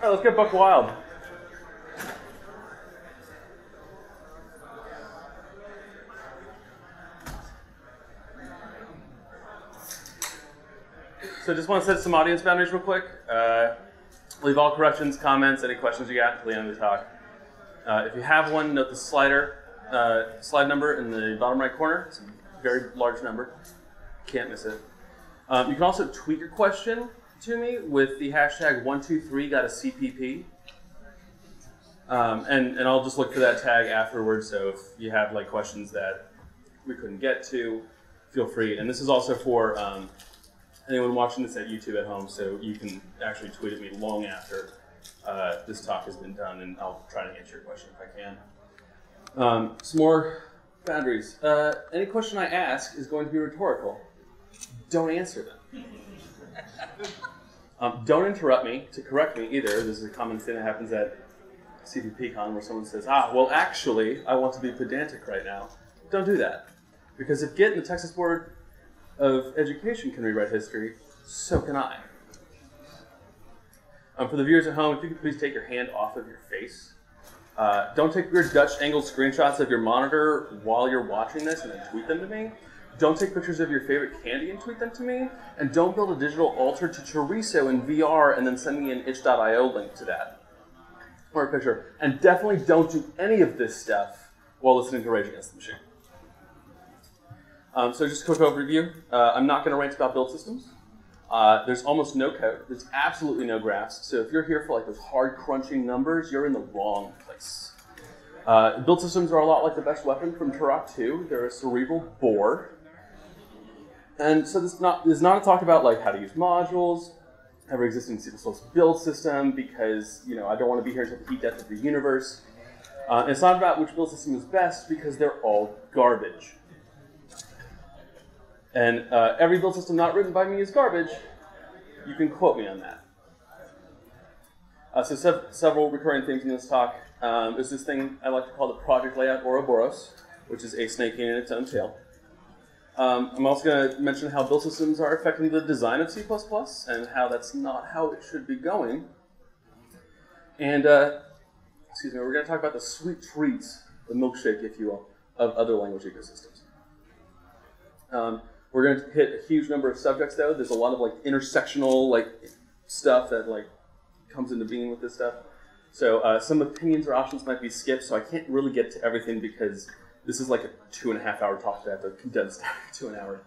right, let's get buck wild. So just want to set some audience boundaries real quick. Leave all corrections, comments, any questions you got until the end of the talk. If you have one, note the slide number in the bottom right corner. It's a very large number. Can't miss it. You can also tweet your question to me with the hashtag 123gotaCpp. And I'll just look for that tag afterwards. So if you have like questions that we couldn't get to, feel free. And this is also for anyone watching this at YouTube at home, so you can actually tweet at me long after this talk has been done, and I'll try to answer your question if I can. Some more boundaries. Any question I ask is going to be rhetorical. Don't answer them. Don't interrupt me to correct me either. This is a common thing that happens at CppCon where someone says, well, actually, I want to be pedantic right now. Don't do that. Because if Git and the Texas Board of Education can rewrite history, so can I. For the viewers at home, if you could please take your hand off of your face. Don't take weird Dutch angled screenshots of your monitor while you're watching this and then tweet them to me. Don't take pictures of your favorite candy and tweet them to me. And don't build a digital altar to chorizo in VR and then send me an itch.io link to that. Or a picture. And definitely don't do any of this stuff while listening to Rage Against the Machine. So just a quick overview. I'm not going to rant about build systems. There's almost no code. There's absolutely no graphs. So if you're here for like those hard crunching numbers, you're in the wrong place. Build systems are a lot like the best weapon from Turok 2. They're a cerebral bore. And so this is not a talk about like how to use modules, every existing C++ build system, because I don't want to be here until the heat death of the universe. And it's not about which build system is best, because they're all garbage. And every build system not written by me is garbage. You can quote me on that. So several recurring themes in this talk. There's this thing I like to call the project layout Ouroboros, which is a snake eating its own tail. I'm also going to mention how build systems are affecting the design of C++ and how that's not how it should be going. And we're going to talk about the sweet treats, the milkshake, if you will, of other language ecosystems. We're going to hit a huge number of subjects, though. There's a lot of like intersectional stuff that comes into being with this stuff. So some opinions or options might be skipped, so I can't really get to everything because this is like a 2.5-hour talk that I have to condense down to an hour.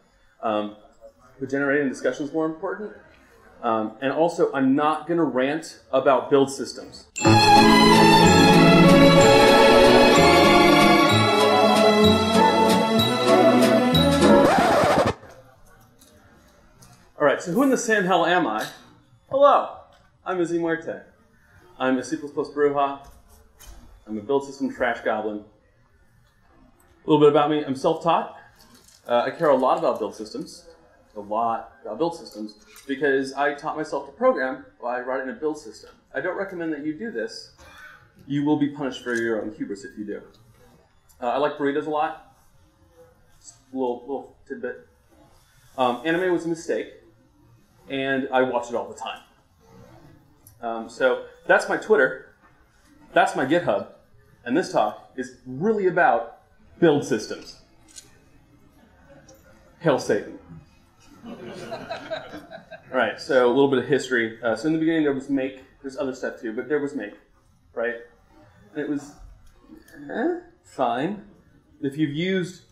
But generating discussion is more important. And also, I'm not going to rant about build systems. All right, so who in the Sam hell am I? Hello, I'm Izzy Muerte. I'm a C++ Bruja. I'm a build system trash goblin. A little bit about me, I'm self-taught. I care a lot about build systems. Because I taught myself to program by writing a build system. I don't recommend that you do this. You will be punished for your own hubris if you do. I like burritos a lot. Just a little tidbit. Anime was a mistake, and I watch it all the time. So that's my Twitter, that's my GitHub, and this talk is really about build systems. Hail Satan. All right, so a little bit of history. So in the beginning there was make, there's other stuff too, but there was make, right? And it was fine. If you've used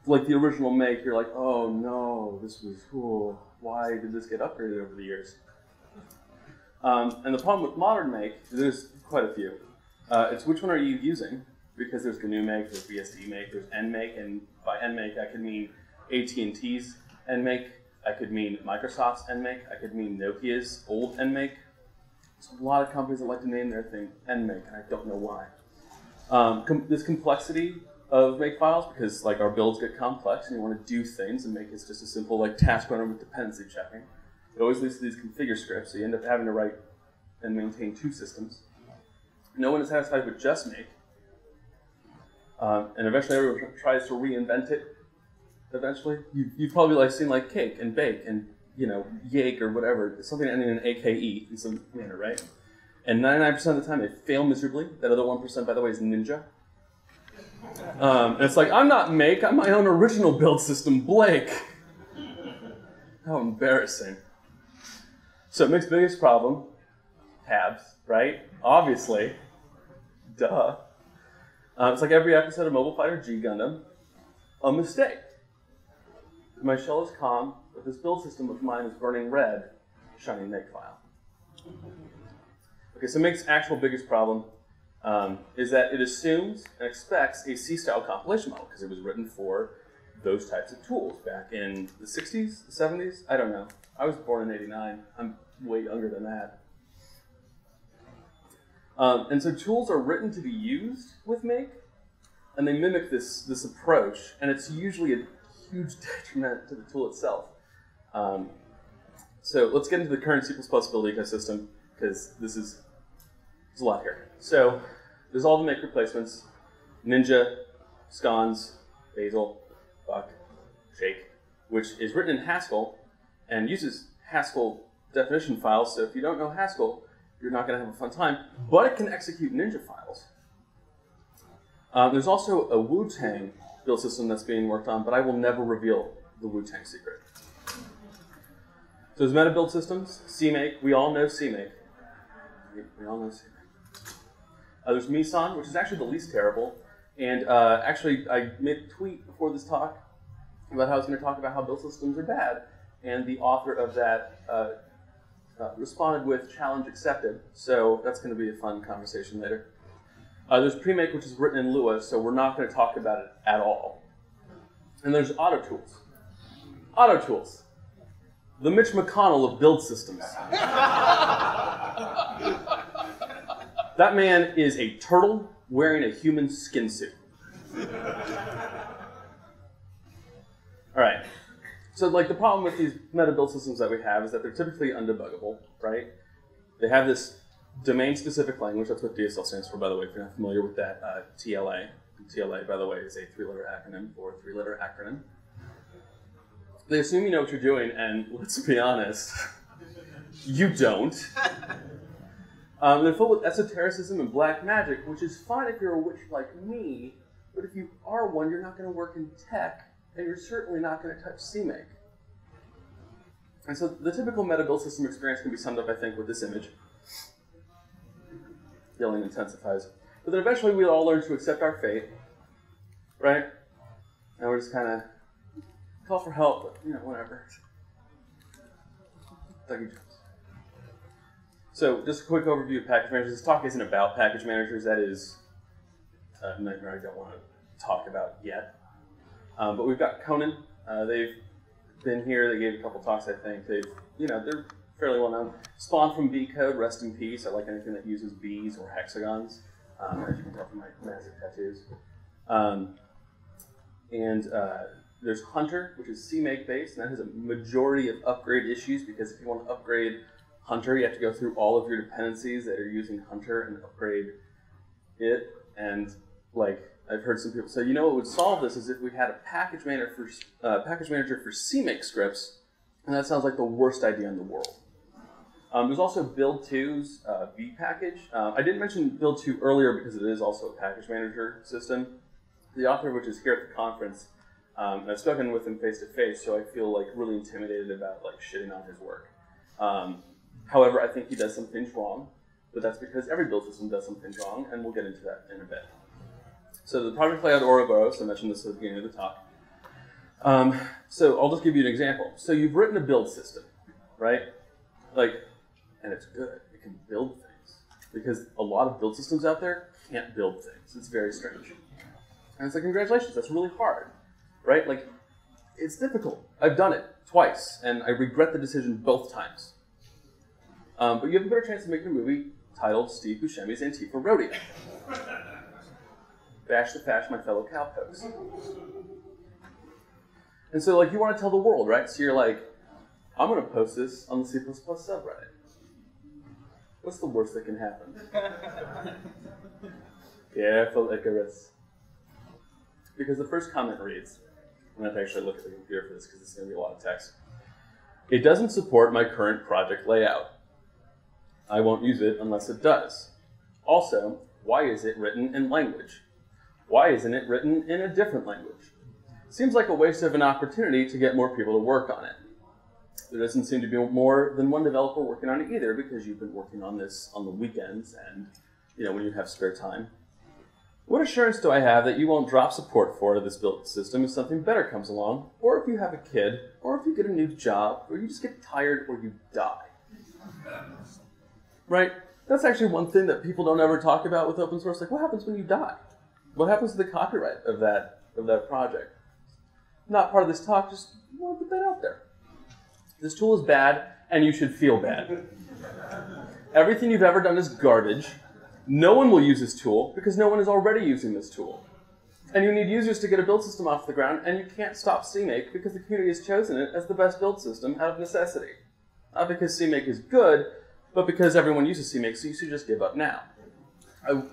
like the original make, you're like, oh no, this was cool. Why did this get upgraded over the years? And the problem with modern make, there's quite a few. It's which one are you using? Because there's GNU make, there's BSD make, there's NMake, and by NMake I could mean AT&T's NMake, I could mean Microsoft's NMake, I could mean Nokia's old NMake. There's a lot of companies that like to name their thing NMake, and I don't know why. This complexity of make files, because like our builds get complex and you want to do things, and make is just a simple like task runner with dependency checking. It always leads to these configure scripts, so you end up having to write and maintain two systems. No one is satisfied with just make. And eventually everyone tries to reinvent it. Eventually, you've probably like seen like cake and bake and yake or whatever, something ending in AKE in some manner, right? And 99% of the time, they fail miserably. That other 1%, by the way, is Ninja. And it's like, I'm not Make, I'm my own original build system, Blake. How embarrassing. So Make's biggest problem, tabs, right? Obviously. Duh. It's like every episode of Mobile Fighter G Gundam. A mistake. My shell is calm, but this build system of mine is burning red, shiny Make file. Okay, so Make's actual biggest problem is that it assumes and expects a C-style compilation model because it was written for those types of tools back in the 60s, the 70s? I don't know. I was born in '89. I'm way younger than that. And so tools are written to be used with Make, and they mimic this approach, and it's usually a huge detriment to the tool itself. So let's get into the current C++ build ecosystem, because there's a lot here. So there's all the Make replacements: Ninja, Sconce, Bazel, Buck, Shake, which is written in Haskell and uses Haskell definition files. So if you don't know Haskell, you're not going to have a fun time, but it can execute Ninja files. There's also a Wu-Tang build system that's being worked on, but I will never reveal the Wu-Tang secret. So there's meta build systems, CMake. We all know CMake. We all know CMake. There's Meson, which is actually the least terrible. And actually, I made a tweet before this talk about how I was going to talk about how build systems are bad. And the author of that responded with challenge accepted. So that's going to be a fun conversation later. There's Premake, which is written in Lua, so we're not going to talk about it at all. And there's AutoTools. AutoTools. The Mitch McConnell of build systems. That man is a turtle wearing a human skin suit. All right. So like the problem with these meta build systems that we have is that they're typically undebuggable, right? They have this domain-specific language. That's what DSL stands for, by the way, if you're not familiar with that. TLA. TLA, by the way, is a three-letter acronym or a three-letter acronym. They assume you know what you're doing, and let's be honest, you don't. They're full with esotericism and black magic, which is fine if you're a witch like me, but if you are one, you're not going to work in tech, and you're certainly not going to touch CMake. And so the typical meta build system experience can be summed up, I think, with this image. Yelling intensifies. But then eventually we all learn to accept our fate, right? And we're just kind of call for help, but, you know, whatever. Dougie Jones. So just a quick overview of package managers. This talk isn't about package managers. That is a nightmare I don't want to talk about yet. But we've got Conan. They've been here. They gave a couple talks, I think. They're fairly well known. Spawned from B code, rest in peace. I like anything that uses Bs or hexagons, as you can tell from my massive tattoos. There's Hunter, which is CMake based, and that has a majority of upgrade issues because if you want to upgrade Hunter, you have to go through all of your dependencies that are using Hunter and upgrade it. And like I've heard some people say, you know what would solve this is if we had a package manager for CMake scripts, and that sounds like the worst idea in the world. There's also Build 2's V package. I didn't mention Build 2 earlier because it is also a package manager system. The author, which is here at the conference, and I've spoken with him face to face, so I feel like really intimidated about like shitting on his work. However, I think he does some things wrong, but that's because every build system does some things wrong, and we'll get into that in a bit. So the project layout Ouroboros, I mentioned this at the beginning of the talk. So I'll just give you an example. So you've written a build system, right? And it's good. It can build things. Because a lot of build systems out there can't build things. It's very strange. And it's like, congratulations, that's really hard, right? Like, it's difficult. I've done it twice, and I regret the decision both times. But you have a better chance of making a movie titled Steve Buscemi's Antifa Rodeo. Bash the fash, my fellow cowpokes. And so, like, you want to tell the world, right? So you're like, I'm going to post this on the C++ subreddit. What's the worst that can happen? Careful, Icarus. Because the first comment reads, I'm going to have to actually look at the computer for this because it's going to be a lot of text. It doesn't support my current project layout. I won't use it unless it does. Also, why is it written in language? Why isn't it written in a different language? Seems like a waste of an opportunity to get more people to work on it. There doesn't seem to be more than one developer working on it either, because you've been working on this on the weekends and when you have spare time. What assurance do I have that you won't drop support for this build system if something better comes along, or if you have a kid, or if you get a new job, or you just get tired, or you die? Right? That's actually one thing that people don't ever talk about with open source. Like, what happens when you die? What happens to the copyright of that project? Not part of this talk, just want to put that out there. This tool is bad, and you should feel bad. Everything you've ever done is garbage. No one will use this tool because no one is already using this tool. And you need users to get a build system off the ground, and you can't stop CMake because the community has chosen it as the best build system out of necessity. Not because CMake is good, but because everyone uses CMake, so you should just give up now.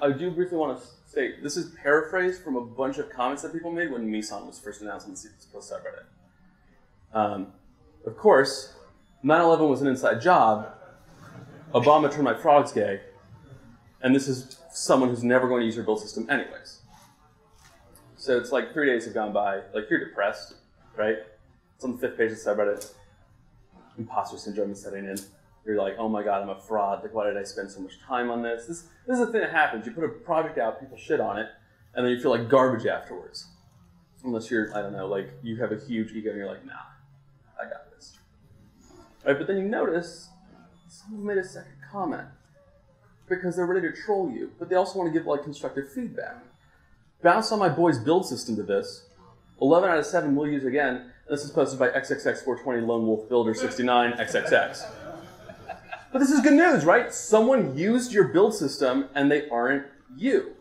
I do briefly want to say, this is paraphrased from a bunch of comments that people made when Meson was first announced on the C++ subreddit. Of course, 9/11 was an inside job. Obama turned my frogs gay. And this is someone who's never going to use your build system anyways. So it's like 3 days have gone by. Like, you're depressed, right? It's on the 5th page of the subreddit. Imposter syndrome is setting in. You're like, oh my god, I'm a fraud. Like, why did I spend so much time on this? This is the thing that happens. You put a project out, people shit on it, and then you feel like garbage afterwards. Unless you're, I don't know, like, you have a huge ego and you're like, nah, I got this. Right? But then you notice someone made a second comment. Because they're ready to troll you, but they also want to give like constructive feedback. Bounce on my boy's build system to this. 11 out of 7 will use again. This is posted by XXX420 Lone Wolf Builder 69 XXX. But this is good news, right? Someone used your build system and they aren't you.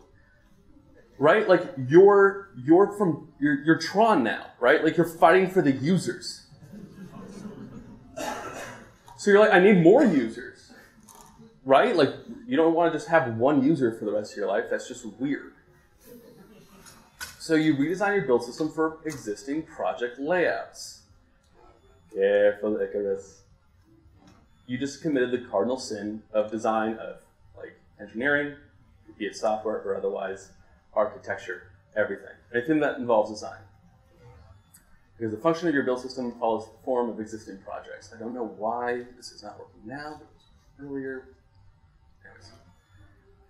Right? Like you're Tron now, right? Like you're fighting for the users. So you're like, I need more users. Right? Like, you don't want to just have one user for the rest of your life. That's just weird. So you redesign your build system for existing project layouts. Careful, Icarus. You just committed the cardinal sin of design of like engineering, be it software or otherwise, architecture, everything. Anything that involves design. Because the function of your build system follows the form of existing projects. I don't know why this is not working now, but it was earlier. Anyways.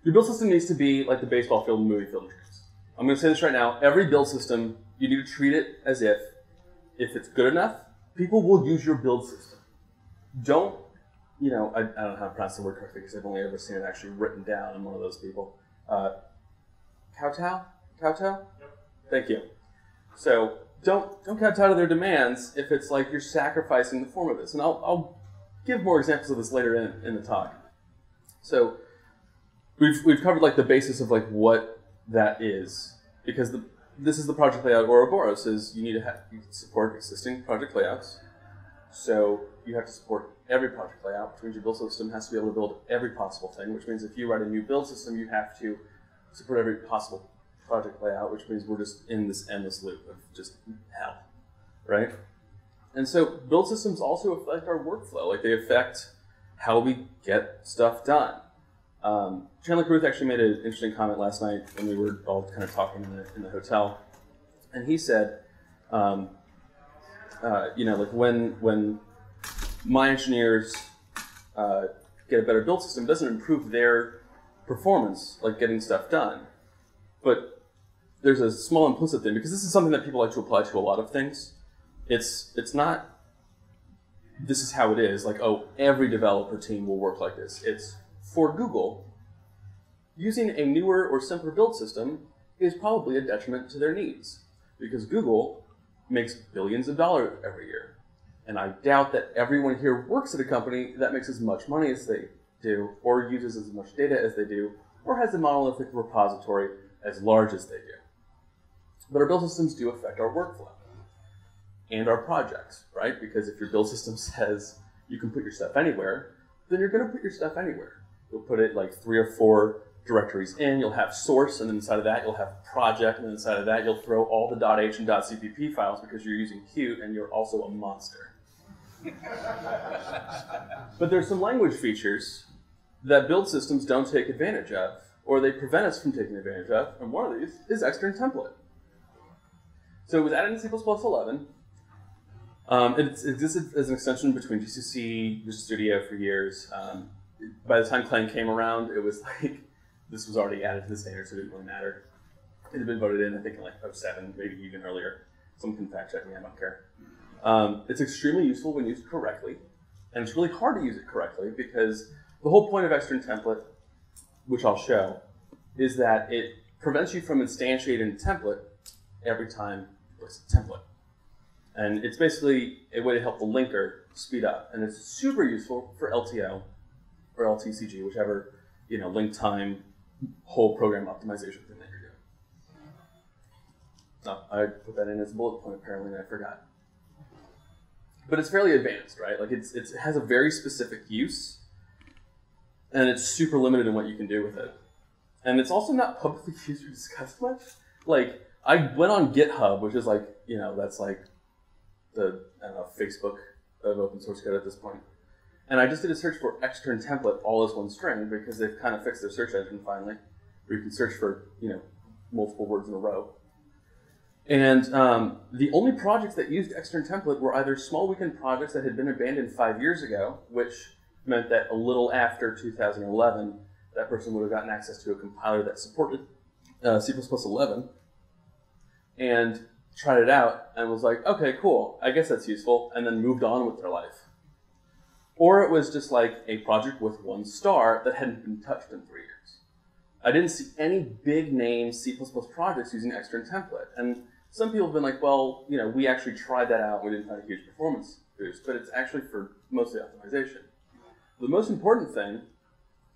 Your build system needs to be like the baseball field and movie field dreams. I'm going to say this right now. Every build system, you need to treat it as if it's good enough, people will use your build system. Don't, I don't know how to pronounce the word correctly because I've only ever seen it actually written down. I'm one of those people. Kowtow? Kowtow? Yep. Thank you. So don't kowtow to their demands if it's like you're sacrificing the form of this. And I'll give more examples of this later in the talk. So we've covered like the basis of like what that is, because this is the project layout Ouroboros is you need to support existing project layouts. So you have to support every project layout, which means your build system has to be able to build every possible thing, which means if you write a new build system, you have to support every possible project layout, which means we're just in this endless loop of just hell, right? And so build systems also affect our workflow. Like they affect how we get stuff done. Chandler Carruth actually made an interesting comment last night when we were all kind of talking in the hotel. And he said, like when my engineers get a better build system, it doesn't improve their performance, like getting stuff done. But there's a small implicit thing, because this is something that people like to apply to a lot of things. It's not, this is how it is, like, oh, every developer team will work like this. It's, for Google, using a newer or simpler build system is probably a detriment to their needs, because Google makes billions of dollars every year. And I doubt that everyone here works at a company that makes as much money as they do, or uses as much data as they do, or has a monolithic repository as large as they do. But our build systems do affect our workflow and our projects, right? Because if your build system says you can put your stuff anywhere, then you're going to put your stuff anywhere. You'll put it like 3 or 4 directories in, you'll have source, and then inside of that you'll have project, and then inside of that you'll throw all the .h and .cpp files because you're using Qt and you're also a monster. But there's some language features that build systems don't take advantage of, or they prevent us from taking advantage of, and one of these is extern template. So it was added in C++ 11. It existed as an extension between GCC, Visual Studio for years. By the time Clang came around, it was like, this was already added to the standard, so it didn't really matter. It had been voted in, I think, in like 07, maybe even earlier. Someone can fact check me, I don't care. It's extremely useful when used correctly, and it's really hard to use it correctly because the whole point of extern template, which I'll show, is that it prevents you from instantiating a template every time you place a template. And it's basically a way to help the linker speed up. And it's super useful for LTO or LTCG, whichever link time whole program optimization thing that you're doing. No, I put that in as a bullet point apparently, and I forgot. But it's fairly advanced, right? Like it has a very specific use, and it's super limited in what you can do with it. And it's also not publicly used or discussed much. Like, I went on GitHub, which is like, that's like the, Facebook of open source code at this point. And I just did a search for extern template all as one string because they've kind of fixed their search engine finally, where you can search for, multiple words in a row. And the only projects that used extern template were either small weekend projects that had been abandoned 5 years ago, which meant that a little after 2011, that person would have gotten access to a compiler that supported C++ 11 and tried it out and was like, okay, cool, I guess that's useful, and then moved on with their life. Or it was just like a project with 1 star that hadn't been touched in 3 years. I didn't see any big name C++ projects using extern template. And some people have been like, well, we actually tried that out and we didn't find a huge performance boost, but it's actually for mostly optimization. The most important thing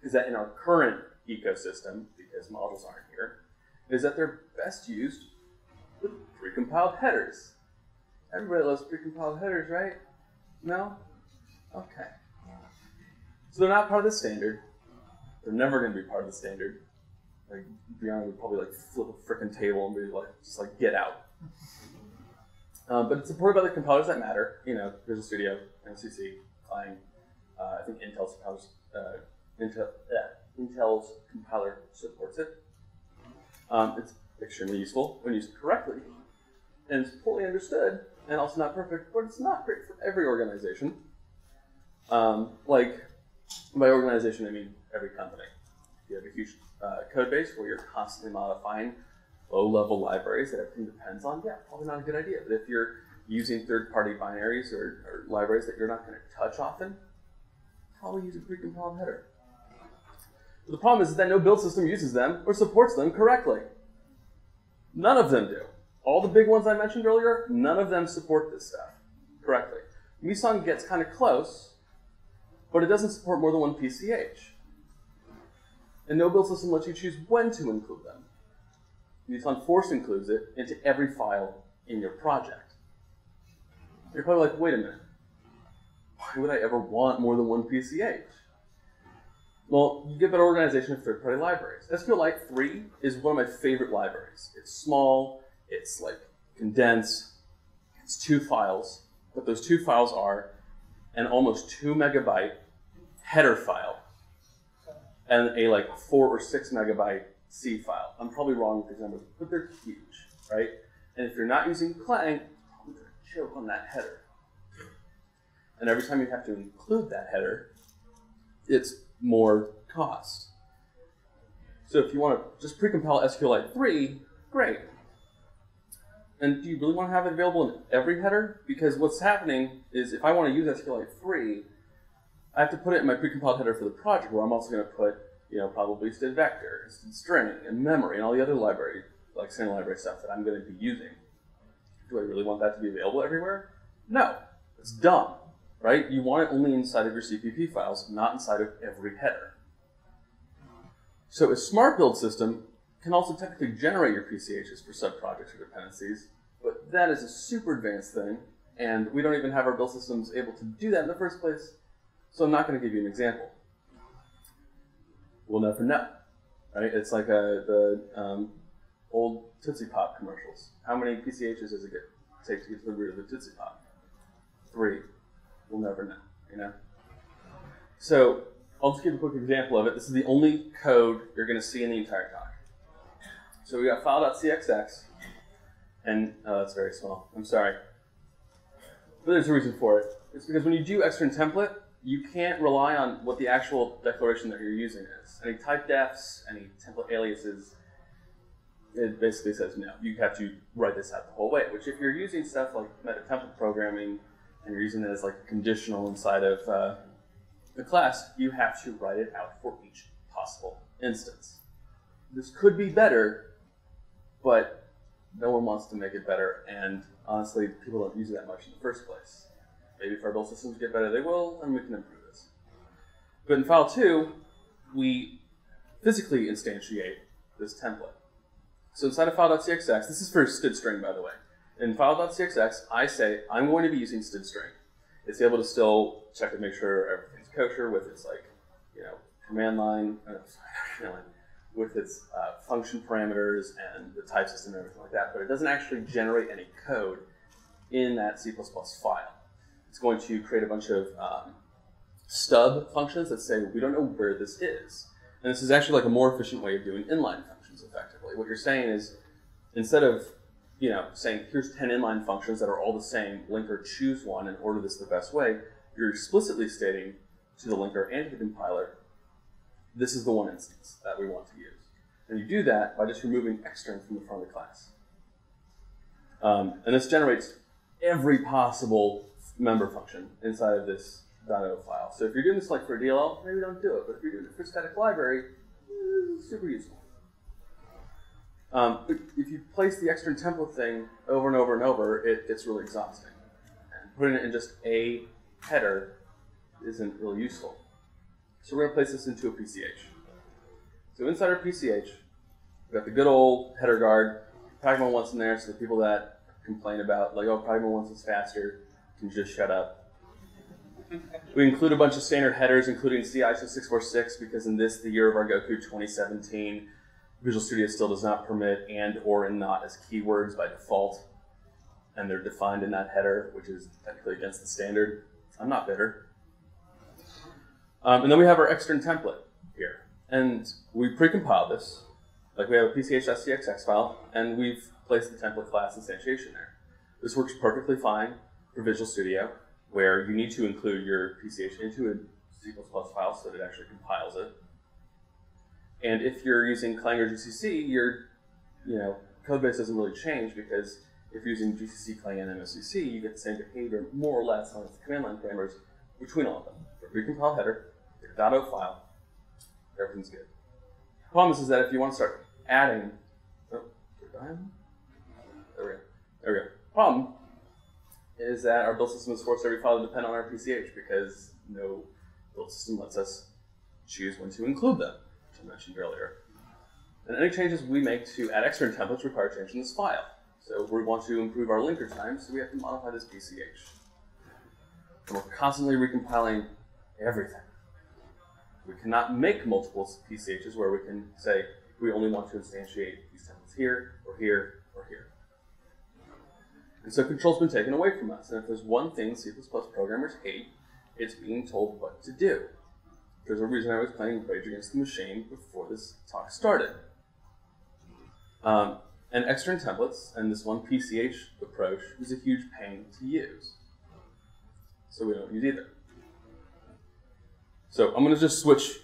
is that in our current ecosystem, because models aren't here, is that they're best used with precompiled headers. Everybody loves precompiled headers, right? No? Okay. So they're not part of the standard. They're never going to be part of the standard. Like, Bjorn would probably like flip a frickin' table and be like, just like, get out. But it's supported by the compilers that matter. Visual Studio, MCC, Clang. I think Intel's compiler supports it. It's extremely useful when used correctly, and it's poorly understood, and also not perfect, but it's not great for every organization. Like, by organization, I mean every company. If you have a huge code base where you're constantly modifying low-level libraries that everything depends on, yeah, probably not a good idea. But if you're using third-party binaries or libraries that you're not going to touch often, probably use a precompiled header. But the problem is that no build system uses them or supports them correctly. None of them do. All the big ones I mentioned earlier, none of them support this stuff correctly. Meson gets kind of close, but it doesn't support more than 1 PCH. And no build system lets you choose when to include them. Meson force includes it into every file in your project. You're probably like, wait a minute. Why would I ever want more than 1 PCH? Well, you get that organization of third-party libraries. SQLite 3 is one of my favorite libraries. It's small, it's like condensed, it's 2 files, but those 2 files are an almost 2 megabyte header file and a like 4 or 6 megabyte C file. I'm probably wrong with these numbers, but they're huge, right? And if you're not using Clang, you're probably going to choke on that header. And every time you have to include that header, it's more cost. So if you want to just precompile SQLite 3, great. And do you really want to have it available in every header? Because what's happening is if I want to use SQLite 3, I have to put it in my precompiled header for the project, where I'm also going to put, probably std vector, std string, and memory, and all the other library, like standard library stuff that I'm going to be using. Do I really want that to be available everywhere? No, it's dumb, right? You want it only inside of your CPP files, not inside of every header. So a smart build system can also technically generate your PCHs for subprojects or dependencies, but that is a super advanced thing, and we don't even have our build systems able to do that in the first place, so I'm not going to give you an example. We'll never know, right? It's like the old Tootsie Pop commercials. How many PCHs does it take to get to the root of the Tootsie Pop? 3. We'll never know, So I'll just give a quick example of it. This is the only code you're going to see in the entire talk. So we got file.cxx, and that's very small. I'm sorry. But there's a reason for it. It's because when you do extern template, you can't rely on what the actual declaration that you're using is. Any type defs, any template aliases, it basically says no. You have to write this out the whole way, which if you're using stuff like meta template programming and you're using it as like a conditional inside of the class, you have to write it out for each possible instance. This could be better, but no one wants to make it better, and honestly, people don't use it that much in the first place. Maybe if our build systems get better, they will, and we can improve this. But in file 2, we physically instantiate this template. So inside of file.cxx, this is for std string, by the way. In file.cxx, I say I'm going to be using std string. It's able to still check to make sure everything's kosher with its command line, with its function parameters and the type system and everything like that. But it doesn't actually generate any code in that C++ file. It's going to create a bunch of stub functions that say we don't know where this is. And this is actually like a more efficient way of doing inline functions effectively. What you're saying is, instead of saying here's 10 inline functions that are all the same, linker choose one and order this the best way, you're explicitly stating to the linker and to the compiler, this is the one instance that we want to use. And you do that by just removing extern from the front of the class. And this generates every possible member function inside of this .o file. So if you're doing this like for a DLL, maybe don't do it. But if you're doing it for static library, it's super useful. But if you place the extern template thing over and over and over, it's really exhausting. And putting it in just a header isn't really useful. So we're going to place this into a PCH. So inside our PCH, we've got the good old header guard. Pragma wants in there, so the people that complain about, like, oh, Pragma wants is faster, can just shut up. We include a bunch of standard headers, including CISO 646, because in this, the year of our Goku 2017, Visual Studio still does not permit and or and not as keywords by default, and they're defined in that header, which is technically against the standard. I'm not bitter. And then we have our extern template here, and we precompile this. Like we have a pch.cxx file, and we've placed the template class instantiation there. This works perfectly fine for Visual Studio, where you need to include your PCH into a C++ file so that it actually compiles it. And if you're using Clang or GCC, your code base doesn't really change, because if you're using GCC, Clang, and MSCC, you get the same behavior more or less on the command line parameters between all of them. For precompiled header, your .o file, everything's good. The problem is that if you want to start adding, there we go. Problem is that our build system is forced every file to depend on our PCH, because no build system lets us choose when to include them, which I mentioned earlier. And any changes we make to add extern templates require changing this file. So we want to improve our linker time, so we have to modify this PCH. And we're constantly recompiling everything. We cannot make multiple PCHs where we can say we only want to instantiate these templates here, or here, or here. And so control's been taken away from us. And if there's one thing C++ programmers hate, it's being told what to do. There's a reason I was playing Rage Against the Machine before this talk started. And extern templates and this one PCH approach is a huge pain to use. So we don't use either. So I'm going to just switch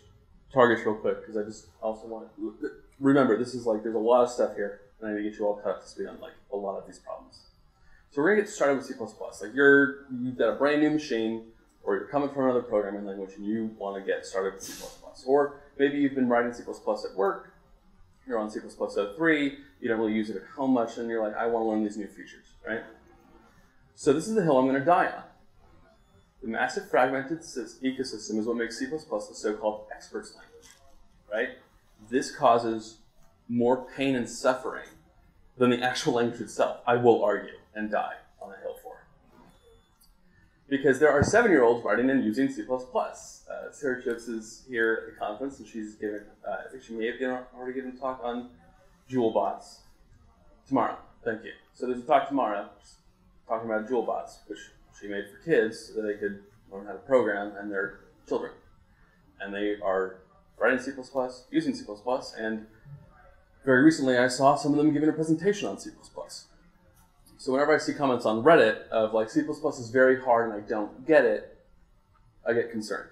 targets real quick, because I just also want to remember, this is like, there's a lot of stuff here, and I need to get you all caught up to speed on like a lot of these problems. So we're going to get started with C++. Like you've got a brand new machine, or you're coming from another programming language and you want to get started with C++. Or maybe you've been writing C++ at work, you're on C++ 03, you don't really use it at home much, and you're like, I want to learn these new features, right? So this is the hill I'm going to die on. The massive fragmented ecosystem is what makes C++ the so-called experts language, right? This causes more pain and suffering than the actual language itself, I will argue, and die on the hill for. Because there are 7-year-olds writing and using C++. Sarah Chips is here at the conference, and she's given, I think she may have already given a talk on JewelBots tomorrow. Thank you. So there's a talk tomorrow talking about JewelBots, which she made for kids so that they could learn how to program and their children. and they are writing C++, using C++, and very recently I saw some of them giving a presentation on C++. So whenever I see comments on Reddit of like C++ is very hard and I don't get it, I get concerned.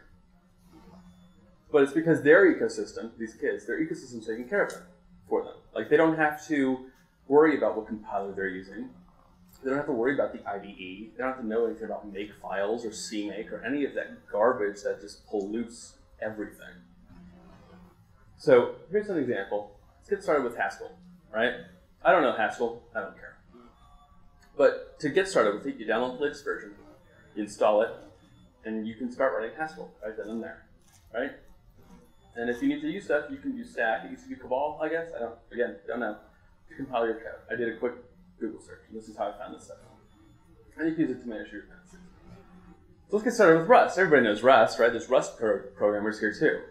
But it's because their ecosystem, these kids, their ecosystem's taking care of it for them. Like they don't have to worry about what compiler they're using. They don't have to worry about the IDE. They don't have to know anything about makefiles or CMake or any of that garbage that just pollutes everything. So here's an example. Let's get started with Haskell, right? I don't know Haskell. I don't care. But to get started with it, you download the latest version, you install it, and you can start writing Haskell right then and there, right? And if you need to use stuff, you can use Stack. It used to be Cabal, I guess. Don't know. To compile your code. I did a quick Google search, and this is how I found this stuff. And you can use it to manage your dependencies. So let's get started with Rust. Everybody knows Rust, right? There's Rust programmers here too.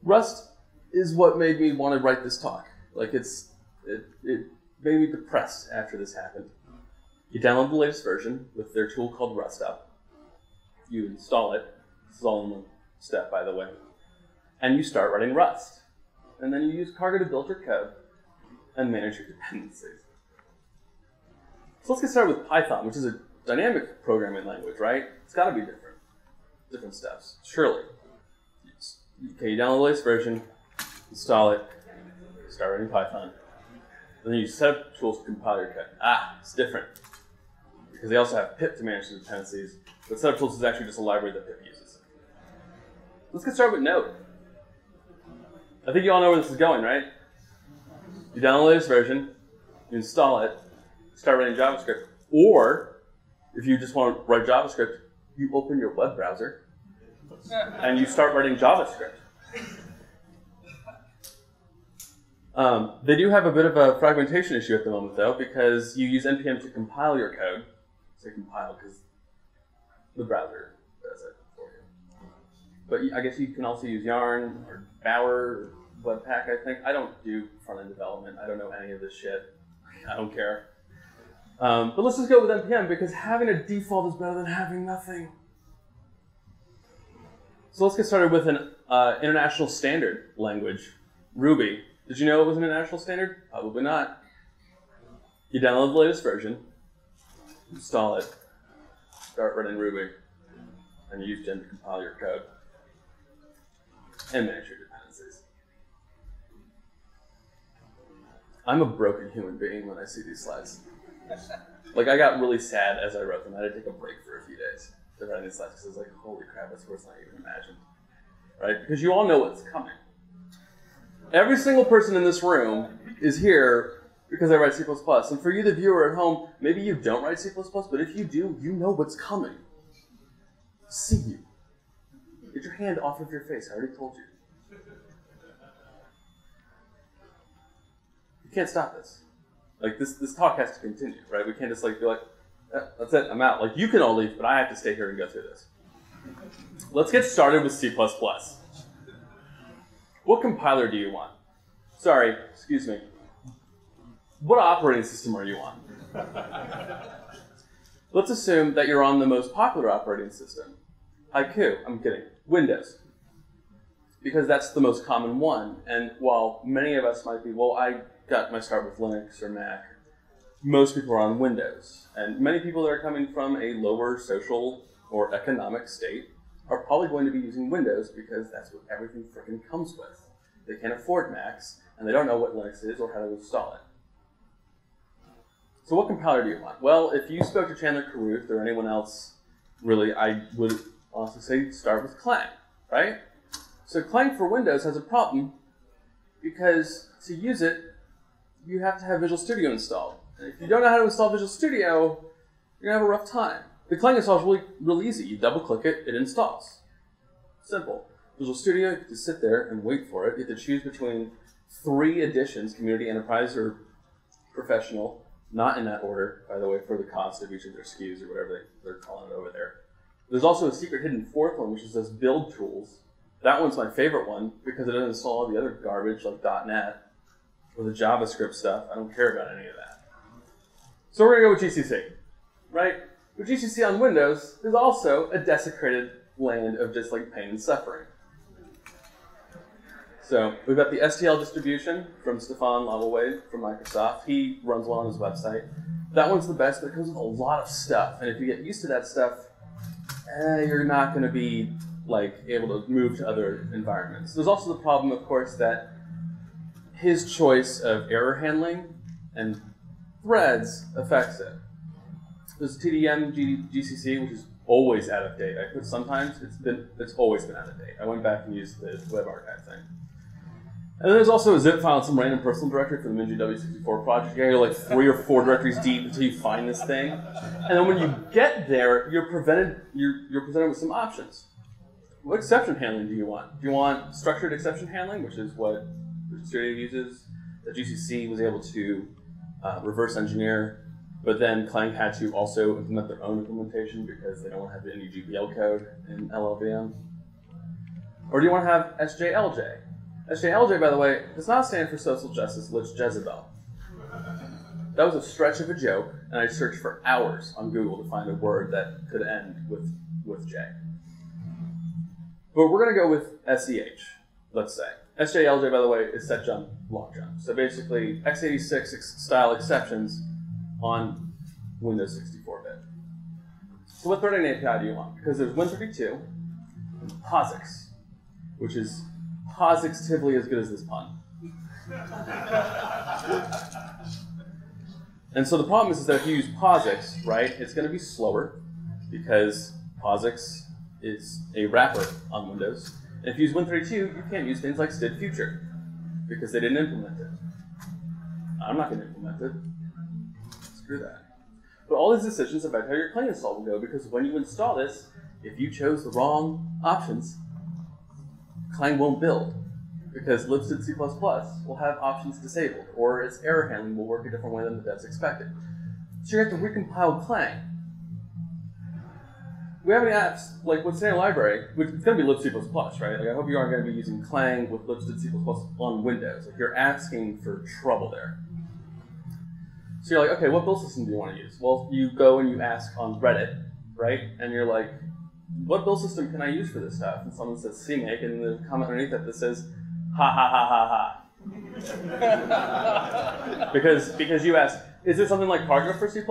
Rust is what made me want to write this talk. Like it made me depressed after this happened. You download the latest version with their tool called RustUp. You install it. This is all in one step, by the way. And you start writing Rust. And then you use Cargo to build your code and manage your dependencies. So let's get started with Python, which is a dynamic programming language, right? It's got to be different. Different steps, surely. Okay, you download the latest version, install it, start writing Python. Then you set up tools to compile your code. It's different. Because they also have pip to manage the dependencies. But setup tools is actually just a library that pip uses. Let's get started with Node. I think you all know where this is going, right? You download the latest version, you install it, start writing JavaScript. Or, if you just want to write JavaScript, you open your web browser and you start writing JavaScript. They do have a bit of a fragmentation issue at the moment, though, because you use NPM to compile your code. Say compile because the browser does it for you. But I guess you can also use Yarn or Bower or Webpack, I think. I don't do front-end development. I don't know any of this shit. I don't care. But let's just go with NPM because having a default is better than having nothing. So let's get started with an international standard language, Ruby. Did you know it was an international standard? Probably not. You download the latest version, install it, start running Ruby, and use Gem to compile your code and manage your dependencies. I'm a broken human being when I see these slides. Like, I got really sad as I wrote them. I had to take a break for a few days to write these slides because I was like, holy crap, that's worse than I even imagined. Right? Because you all know what's coming. Every single person in this room is here because I write C++. And for you, the viewer at home, maybe you don't write C++, but if you do, you know what's coming. See you. Get your hand off of your face. I already told you. You can't stop this. Like, this talk has to continue, right? We can't just like be like, that's it, I'm out. Like, you can all leave, but I have to stay here and go through this. Let's get started with C++. What compiler do you want? Sorry, excuse me. What operating system are you on? Let's assume that you're on the most popular operating system. Haiku, I'm kidding, Windows. Because that's the most common one. And while many of us might be, well, I got my start with Linux or Mac, most people are on Windows. And many people that are coming from a lower social or economic state are probably going to be using Windows because that's what everything frickin' comes with. They can't afford Macs, and they don't know what Linux is or how to install it. So what compiler do you want? Well, if you spoke to Chandler Carruth or anyone else, really, I would also say start with Clang, right? So Clang for Windows has a problem because to use it, you have to have Visual Studio installed. And if you don't know how to install Visual Studio, you're going to have a rough time. The Clang install is really easy. You double-click it, it installs. Simple. Visual Studio, you have to sit there and wait for it. You have to choose between 3 editions, Community, Enterprise, or Professional. Not in that order, by the way, for the cost of each of their SKUs or whatever they're calling it over there. There's also a secret hidden 4th one, which is this Build Tools. That one's my favorite one because it doesn't install all the other garbage like .NET or the JavaScript stuff. I don't care about any of that. So we're going to go with GCC, right? But GCC on Windows is also a desecrated land of just like pain and suffering. So we've got the STL distribution from Stefan Lavalwade from Microsoft. He runs one on his website. That one's the best, but it comes with a lot of stuff. And if you get used to that stuff, you're not going to be able to move to other environments. There's also the problem, of course, that his choice of error handling and threads affects it. There's TDM GCC, which is always out of date. I put sometimes it's always been out of date. I went back and used the web archive thing. And then there's also a zip file in some random personal directory for the Minju W64 project. You're 3 or 4 directories deep until you find this thing. And then when you get there, you're presented with some options. What exception handling do you want? Do you want structured exception handling, which is what Studio uses? The GCC was able to reverse engineer, but then Clang had to also implement their own implementation because they don't want to have any GPL code in LLVM. Or do you want to have SJLJ? SJLJ, by the way, does not stand for Social Justice Lich Jezebel. That was a stretch of a joke, and I searched for hours on Google to find a word that could end with J. But we're going to go with SEH, let's say. SJLJ, by the way, is set jump, long jump. So basically, x86 style exceptions on Windows 64-bit. So what threading API do you want? Because there's Win32 and POSIX, which is positively as good as this pun. And so the problem is that if you use POSIX, right, it's going to be slower because POSIX is a wrapper on Windows. And if you use Win32, you can't use things like std future because they didn't implement it. I'm not going to implement it. Screw that. But all these decisions about how your Clang install will go, because when you install this, if you chose the wrong options, Clang won't build, because libstd C++ will have options disabled, or its error handling will work a different way than the devs expected. So you have to recompile Clang. We have any apps, like with standard library, which is going to be libc++, right? I hope you aren't going to be using Clang with libstd C++ on Windows. You're asking for trouble there. So you're like, okay, what build system do you want to use? Well, you go and you ask on Reddit, right? And you're like, what build system can I use for this stuff? And someone says CMake, and there's a comment underneath that says, ha ha ha ha ha. because you asked, is there something like Cargo for C++?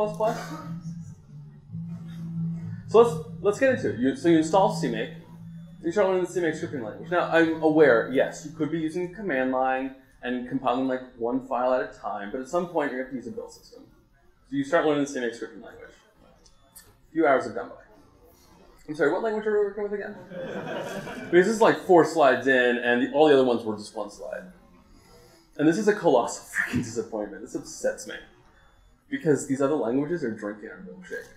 So let's get into it. So you install CMake, and you start learning the CMake scripting language. Now, I'm aware, yes, you could be using command line and compiling one file at a time, but at some point you're going to use a build system. So you start learning the CMake scripting language. A few hours have gone by. I'm sorry, what language are we working with again? Because this is 4 slides in, and all the other ones were just 1 slide. And this is a colossal freaking disappointment. This upsets me. Because these other languages are drinking our milkshake.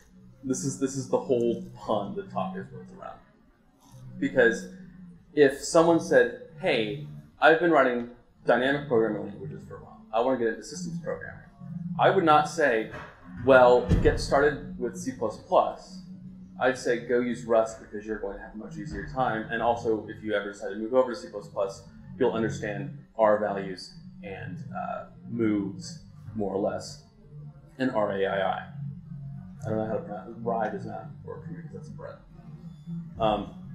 This is the whole pun the talk is built around. Because if someone said, hey, I've been writing dynamic programming languages for a while, I want to get into systems programming, I would not say, well, get started with C++. I'd say go use Rust because you're going to have a much easier time. And also, if you ever decide to move over to C++, you'll understand R values and moves, more or less, and RAII. I don't know how to pronounce it. Rye does not work for me because that's bread.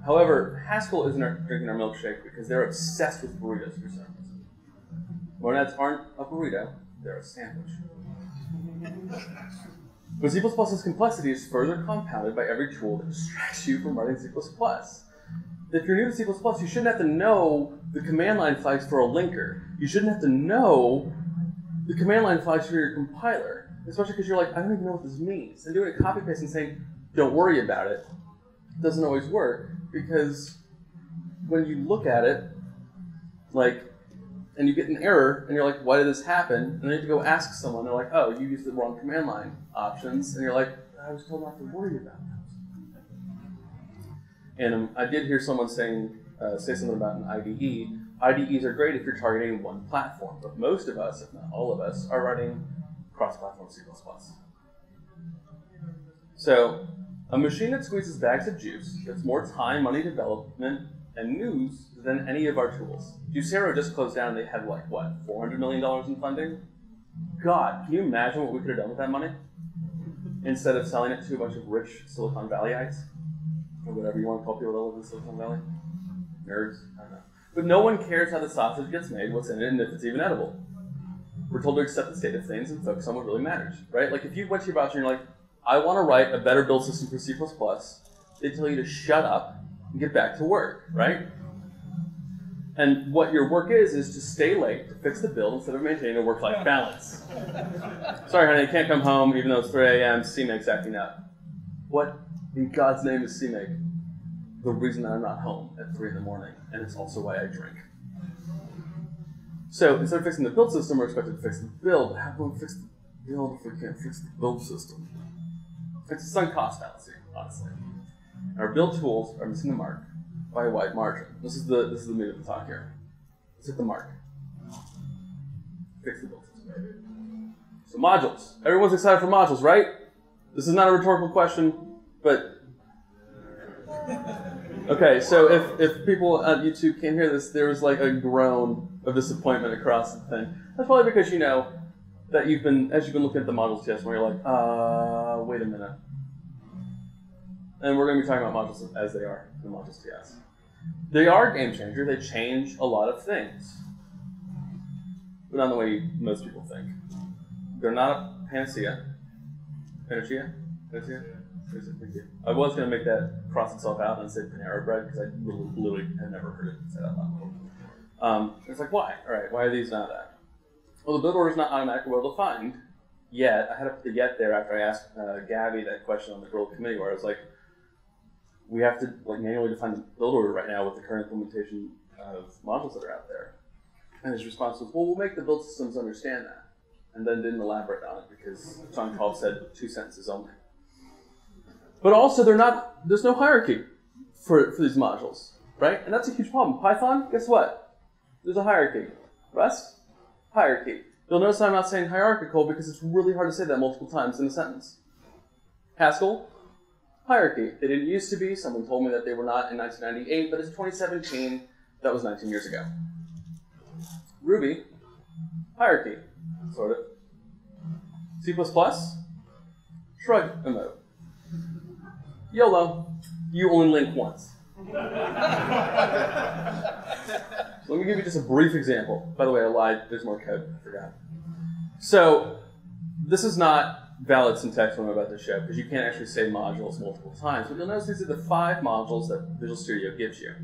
However, Haskell isn't drinking our milkshake because they're obsessed with burritos for some reason. Monads aren't a burrito, they're a sandwich. But C++'s complexity is further compounded by every tool that distracts you from writing C++. If you're new to C++, you shouldn't have to know the command line flags for a linker. You shouldn't have to know the command line flags for your compiler, especially because you're like, I don't even know what this means. And doing a copy paste and saying, don't worry about it, doesn't always work, because when you look at it, and you get an error, and you're like, why did this happen? And then you have to go ask someone, they're like, oh, you used the wrong command line options, and you're like, I was told not to worry about that. And I did hear someone say something about an IDE. IDEs are great if you're targeting one platform, but most of us, if not all of us, are writing cross-platform C++. So a machine that squeezes bags of juice gets more time, money, development, and news than any of our tools. Juicero just closed down and they had what, $400 million in funding? God, can you imagine what we could have done with that money? Instead of selling it to a bunch of rich Silicon Valleyites, or whatever you want to call people that live in Silicon Valley. Nerds, I don't know. But no one cares how the sausage gets made, what's in it, and if it's even edible. We're told to accept the state of things and focus on what really matters, right? Like if you went to your browser and you're like, I want to write a better build system for C++, they tell you to shut up and get back to work, right? And what your work is to stay late to fix the build instead of maintaining a work-life balance. Sorry, honey, you can't come home even though it's 3 a.m. CMake's acting up. What in God's name is CMake? The reason that I'm not home at 3 in the morning, and it's also why I drink. So instead of fixing the build system, we're expected to fix the build. How can we fix the build if we can't fix the build system? It's a sunk cost fallacy, honestly. Our build tools are missing the mark by a wide margin. This is the meat of the talk here. Let's hit the mark. Fix the build system. So modules. Everyone's excited for modules, right? This is not a rhetorical question, but okay. So if people at YouTube can't hear this, there was like a groan of disappointment across the thing. That's probably because you know that as you've been looking at the modules test, where you're like, wait a minute. And we're going to be talking about modules as they are in the modules TS. They are a game changer. They change a lot of things, but not the way most people think. They're not a panacea. Panacea? Panacea? Thank you. I was going to make that cross itself out and say Panera Bread because I literally had never heard it said out loud. It's like, why? All right, why are these not that? Well, the build order is not automatically well defined yet. I had to put the yet there after I asked Gabby that question on the Girl Committee where I was like, we have to manually define the build order right now with the current implementation of modules that are out there. And his response was, well, we'll make the build systems understand that. And then didn't elaborate on it because John Call said 2 sentences only. But also, there's no hierarchy for these modules, right? And that's a huge problem. Python, guess what? There's a hierarchy. Rust, hierarchy. You'll notice I'm not saying hierarchical because it's really hard to say that multiple times in a sentence. Haskell, hierarchy. They didn't used to be. Someone told me that they were not in 1998, but it's 2017. That was 19 years ago. Ruby, hierarchy, sort of. C++, shrug emote. YOLO, you only link once. So let me give you just a brief example. By the way, I lied. There's more code. I forgot. So this is not valid syntax what I'm about to show because you can't actually say modules multiple times. But you'll notice these are the 5 modules that Visual Studio gives you.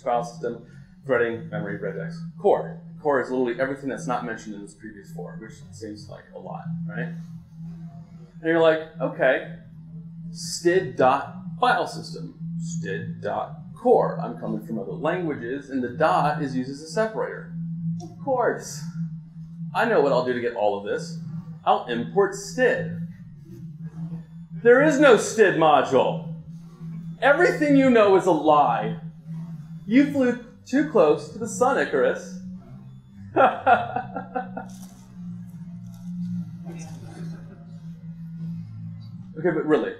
File system, threading, memory, regex, core. Core is literally everything that's not mentioned in this previous 4, which seems like a lot, right? And you're like, okay, std.filesystem, std.core. I'm coming from other languages, and the dot is used as a separator. Of course. I know what I'll do to get all of this. I'll import std. There is no std module. Everything you know is a lie. You flew too close to the sun, Icarus. Okay, but really,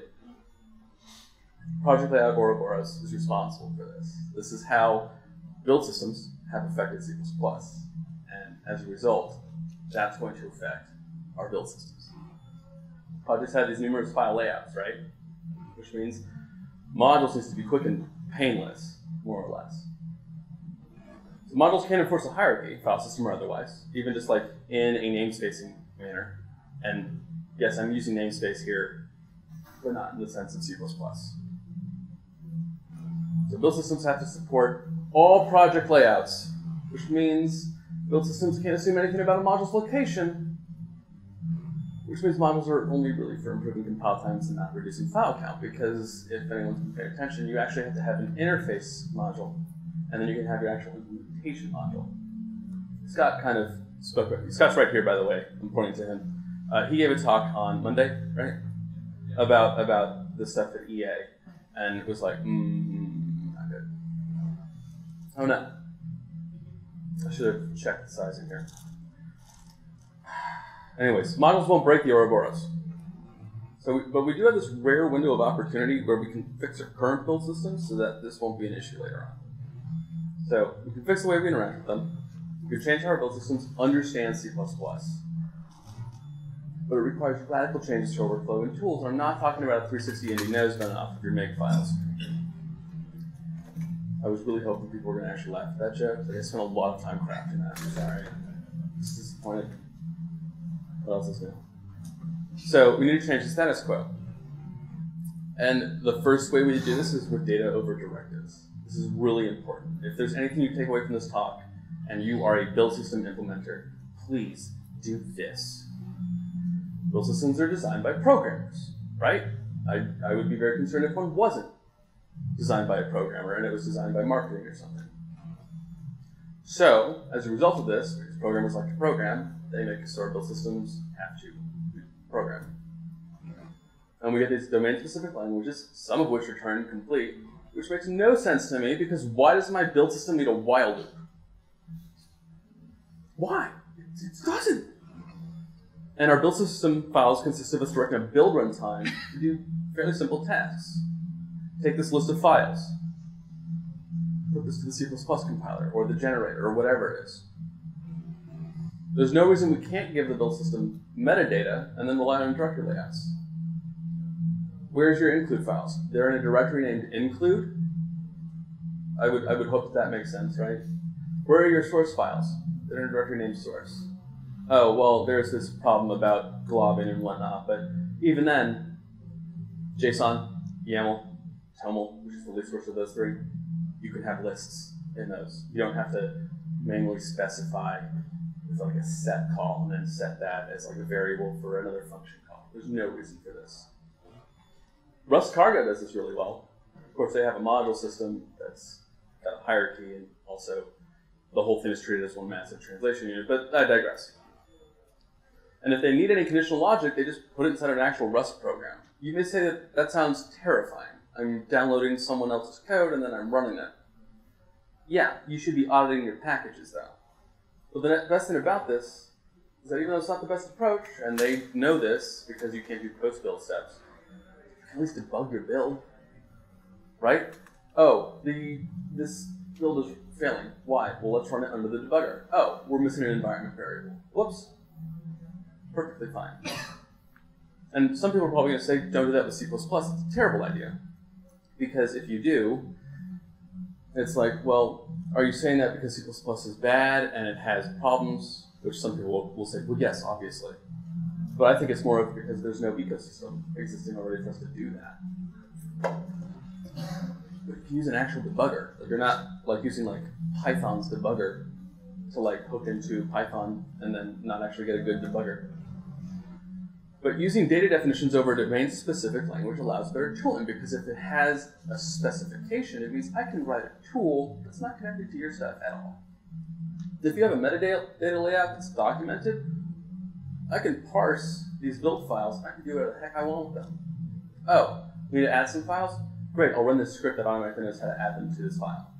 Project Layout Ouroboros is responsible for this. This is how build systems have affected C++. And as a result, that's going to affect our build systems. Projects have these numerous file layouts, right? Which means modules need to be quick and painless, more or less. So modules can enforce a hierarchy, file system or otherwise, even just like in a namespacing manner. And yes, I'm using namespace here, but not in the sense of C++. So build systems have to support all project layouts, which means build systems can't assume anything about a module's location, which means modules are only really for improving compile times and not reducing file count, because if anyone's been paying attention, you actually have to have an interface module, and then you can have your actual implementation module. Scott kind of spoke about, Scott's right here, by the way, I'm pointing to him. He gave a talk on Monday, right, about this stuff at EA, and it was like, not good. Oh no. I should have checked the sizing here. Anyways, modules won't break the Ouroboros. But we do have this rare window of opportunity where we can fix our current build systems so that this won't be an issue later on. So we can fix the way we interact with them. We can change how our build systems understand C++. But it requires radical changes to our workflow and tools. And I'm not talking about a 360 indie nose bent off of your make files. I was really hoping people were going to actually laugh at that joke, but I spent a lot of time crafting that. I'm sorry. It's disappointed. What else is new? So we need to change the status quo. And the first way we do this is with data over directives. This is really important. If there's anything you take away from this talk, and you are a build system implementer, please do this. Build systems are designed by programmers, right? I would be very concerned if one wasn't designed by a programmer and it was designed by marketing or something. So, as a result of this, because programmers like to program, they make us so our build systems have to program. And we get these domain-specific languages, some of which return complete, which makes no sense to me because why does my build system need a while loop? Why? It doesn't. And our build system files consist of us directing a build runtime to do fairly simple tasks. Take this list of files, put this to the C++ compiler or the generator or whatever it is. There's no reason we can't give the build system metadata and then rely on directory layouts. Where's your include files? They're in a directory named include. I would hope that makes sense, right? Where are your source files? They're in a directory named source. Oh, well, there's this problem about globbing and whatnot, but even then, JSON, YAML, TOML, which is the least source of those three, you can have lists in those. You don't have to manually specify with like a set call and then set that as like a variable for another function call. There's no reason for this. Rust Cargo does this really well. Of course, they have a module system that's got a hierarchy, and also the whole thing is treated as one massive translation unit, but I digress. And if they need any conditional logic, they just put it inside an actual Rust program. You may say that that sounds terrifying. I'm downloading someone else's code and then I'm running it. Yeah, you should be auditing your packages though. But the best thing about this is that even though it's not the best approach, and they know this because you can't do post-build steps, you can at least debug your build, right? Oh, this build is failing. Why? Well, let's run it under the debugger. Oh, we're missing an environment variable. Whoops. Perfectly fine. And some people are probably going to say, don't do that with C++. It's a terrible idea. Because if you do, it's like, well, are you saying that because C++ is bad and it has problems? Which some people will say, well, yes, obviously. But I think it's more of because there's no ecosystem existing already for us to do that. But if you use an actual debugger, like you're not like using like Python's debugger to like hook into Python and then not actually get a good debugger. But using data definitions over a domain-specific language allows better tooling because if it has a specification, it means I can write a tool that's not connected to your stuff at all. If you have a metadata layout that's documented, I can parse these build files. I can do whatever the heck I want with them. Oh, we need to add some files? Great, I'll run this script that automatically knows how to add them to this file.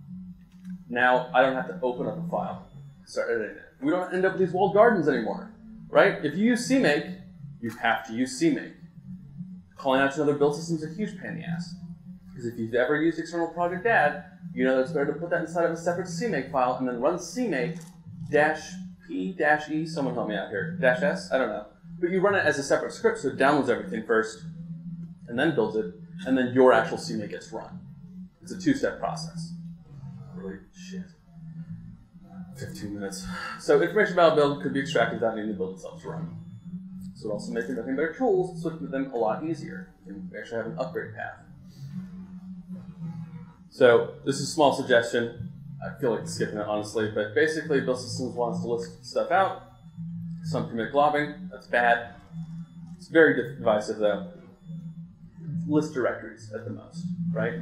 Now, I don't have to open up a file and start editing it. We don't end up with these walled gardens anymore, right? If you use CMake, you have to use CMake. Calling out to another build system is a huge pain in the ass. Because if you've ever used external project add, you know that it's better to put that inside of a separate CMake file and then run CMake -p-e, someone help me out here, -s, I don't know. But you run it as a separate script, so it downloads everything first, and then builds it, and then your actual CMake gets run. It's a two-step process. Really shit. 15 minutes. So information about a build could be extracted without needing the build itself to run. So it also makes your nothing better tools, switching to them a lot easier. You can actually have an upgrade path. So this is a small suggestion. I feel like skipping it, honestly, but basically build systems want us to list stuff out. Some commit globbing, that's bad. It's very divisive though. List directories at the most, right?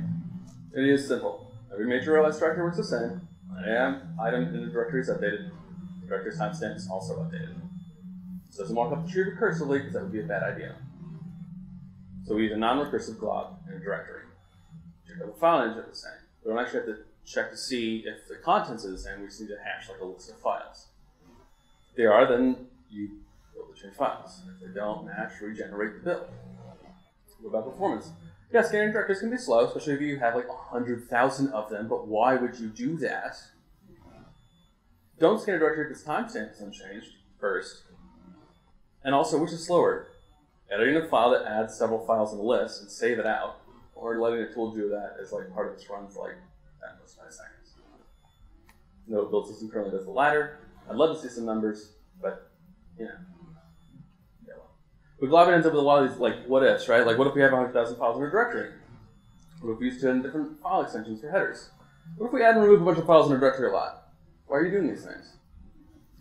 It is simple. Every major OS directory works the same. Item in the directory is updated. The directory's timestamp is also updated. So it doesn't walk up the tree recursively because that would be a bad idea. So we use a non-recursive glob in a directory. Check out the file names are the same. We don't actually have to check to see if the contents are the same. We just need to hash like a list of files. If they are, then you build the change files. If they don't match, regenerate the build. What about performance? Yeah, scanning directories can be slow, especially if you have like 100,000 of them, but why would you do that? Don't scan a directory if its timestamp is unchanged first. And also, which is slower? Editing a file that adds several files in a list and save it out, or letting a tool do that as like part of its runs like at most 5 seconds. No build system currently does the latter. I'd love to see some numbers, but you know. Yeah, well. But Globin ends up with a lot of these like what ifs, right? Like what if we have 100,000 files in a directory? What if we use 10 different file extensions for headers? What if we add and remove a bunch of files in a directory a lot? Why are you doing these things?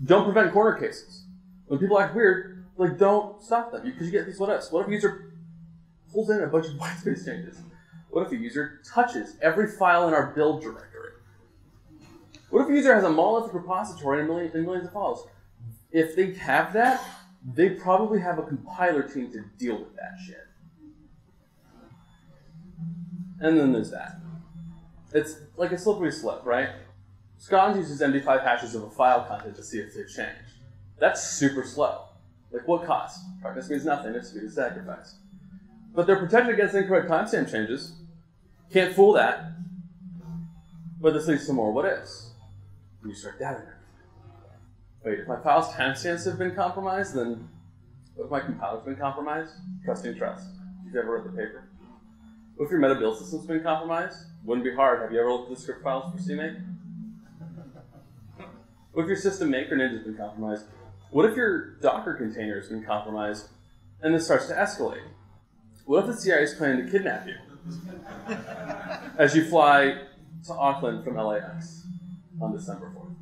Don't prevent corner cases. When people act weird, like don't stop them because you get these what ifs. What if a user pulls in a bunch of white space changes? What if a user touches every file in our build directory? What if a user has a monolithic repository and millions of files? If they have that, they probably have a compiler team to deal with that shit. And then there's that. It's like a slippery slope, right? Scons uses MD5 hashes of a file content to see if they've changed. That's super slow. Like what cost? Progress means nothing if speed is sacrificed. But they're protected against incorrect timestamp changes. Can't fool that. But this leads to more what ifs. You start doubting everything. Wait, if my file's timestamps have been compromised, then what if my compiler's been compromised? Trusting trust. You've ever read the paper? What if your meta build system's been compromised? Wouldn't be hard. Have you ever looked at the script files for CMake? What if your system maker ninja's been compromised? What if your Docker container's been compromised and this starts to escalate? What if the CIA is planning to kidnap you as you fly to Auckland from LAX on December 4th?